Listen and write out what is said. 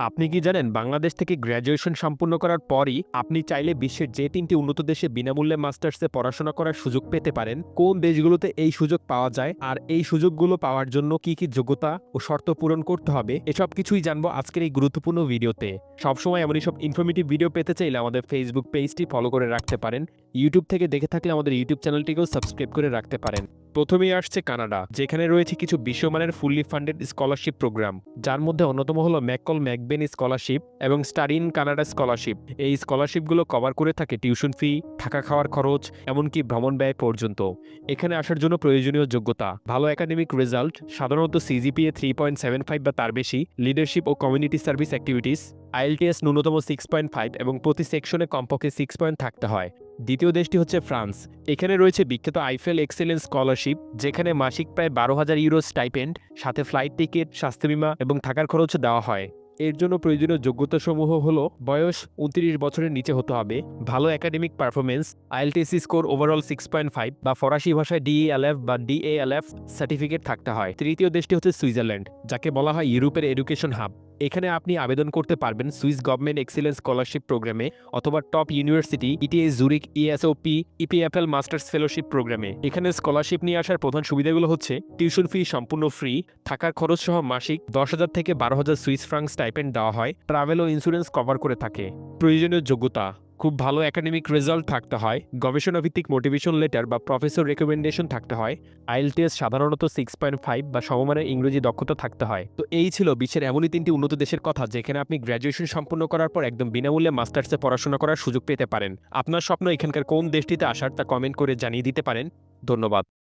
আপনি কি জানেন বাংলাদেশ থেকে গ্র্যাজুয়েশন সম্পূর্ণ করার পরই আপনি চাইলে বিশ্বের যে ৩টি উন্নত দেশে বিনামূল্যে মাস্টার্সে পড়াশোনা করার সুযোগ পেতে পারেন? কোন দেশগুলোতে এই সুযোগ পাওয়া যায় আর এই সুযোগগুলো পাওয়ার জন্য কি যোগ্যতা ও শর্ত পূরণ করতে হবে, এসব কিছুই জানবো আজকের এই গুরুত্বপূর্ণ ভিডিওতে। সবসময় এমনই সব ইনফরমেটিভ ভিডিও পেতে চাইলে আমাদের ফেসবুক পেজটি ফলো করে রাখতে পারেন। ইউটিউব থেকে দেখে থাকলে আমাদের ইউটিউব চ্যানেলটিকেও সাবস্ক্রাইব করে রাখতে পারেন। প্রথমেই আসছে কানাডা, যেখানে রয়েছে কিছু বিশ্বমানের ফুললি ফান্ডেড স্কলারশিপ প্রোগ্রাম, যার মধ্যে অন্যতম হলো ম্যাককল ম্যাকবেন স্কলারশিপ এবং স্টাডি ইন কানাডা স্কলারশিপ। এই স্কলারশিপগুলো কভার করে থাকে টিউশন ফি, থাকা খাওয়ার খরচ, এমনকি ভ্রমণ ব্যয় পর্যন্ত। এখানে আসার জন্য প্রয়োজনীয় যোগ্যতা: ভালো একাডেমিক রেজাল্ট, সাধারণত সিজিপিএ 3.75 বা তার বেশি, লিডারশিপ ও কমিউনিটি সার্ভিস অ্যাক্টিভিটিস, আইএলটিএস ন্যূনতম 6.5 এবং প্রতি সেকশনে কমপক্ষে 6 পয়েন্ট থাকতে হয়। দ্বিতীয় দেশটি হচ্ছে ফ্রান্স। এখানে রয়েছে বিখ্যাত আইফেল এক্সেলেন্স স্কলারশিপ, যেখানে মাসিক প্রায় 12,000 ইউরো স্টাইপেন্ড, সাথে ফ্লাইট টিকিট, স্বাস্থ্য বীমা এবং থাকার খরচ দেওয়া হয়। এর জন্য প্রয়োজনীয় যোগ্যতাসমূহ হলো: বয়স 29 বছরের নিচে হতে হবে, ভালো একাডেমিক পারফরমেন্স, আইএলটিএসি স্কোর ওভারঅল 6.5 বা ফরাসি ভাষায় ডিএলএফ বা ডিএএলএফ সার্টিফিকেট থাকতে হয়। তৃতীয় দেশটি হচ্ছে সুইজারল্যান্ড, যাকে বলা হয় ইউরোপের এডুকেশন হাব। এখানে আপনি আবেদন করতে পারবেন সুইস গভর্নমেন্ট এক্সিলেন্স স্কলারশিপ প্রোগ্রামে অথবা top university ETH Zurich, ESOP, EPFL masters fellowship প্রোগ্রামে। এখানে স্কলারশিপ নিয়ে আসার প্রধান সুবিধাগুলো হচ্ছে: টিউশন ফি সম্পূর্ণ ফ্রি, থাকার খরচ সহ মাসিক 10,000 থেকে 12,000 সুইস ফ্রাঙ্ক স্টাইপেন্ড দেওয়া হয়, ট্রাভেল ও ইন্স্যুরেন্স কভার করে থাকে। প্রয়োজনীয় যোগ্যতা: খুব ভালো একাডেমিক রেজাল্ট থাকতে হয়, গবেষণাভিত্তিক মোটিভেশন লেটার বা প্রফেসর রেকমেন্ডেশন থাকতে হয়, আইএলটিএস সাধারণত 6.5 বা সমমানের ইংরেজি দক্ষতা থাকতে হয়। তো এই ছিল বিশ্বের এমনই 3টি উন্নত দেশের কথা, যেখানে আপনি গ্র্যাজুয়েশন সম্পূর্ণ করার পর একদম বিনামূল্যে মাস্টার্সে পড়াশোনা করার সুযোগ পেতে পারেন। আপনার স্বপ্ন এখানকার কোন দেশটিতে আসার তা কমেন্ট করে জানিয়ে দিতে পারেন। ধন্যবাদ।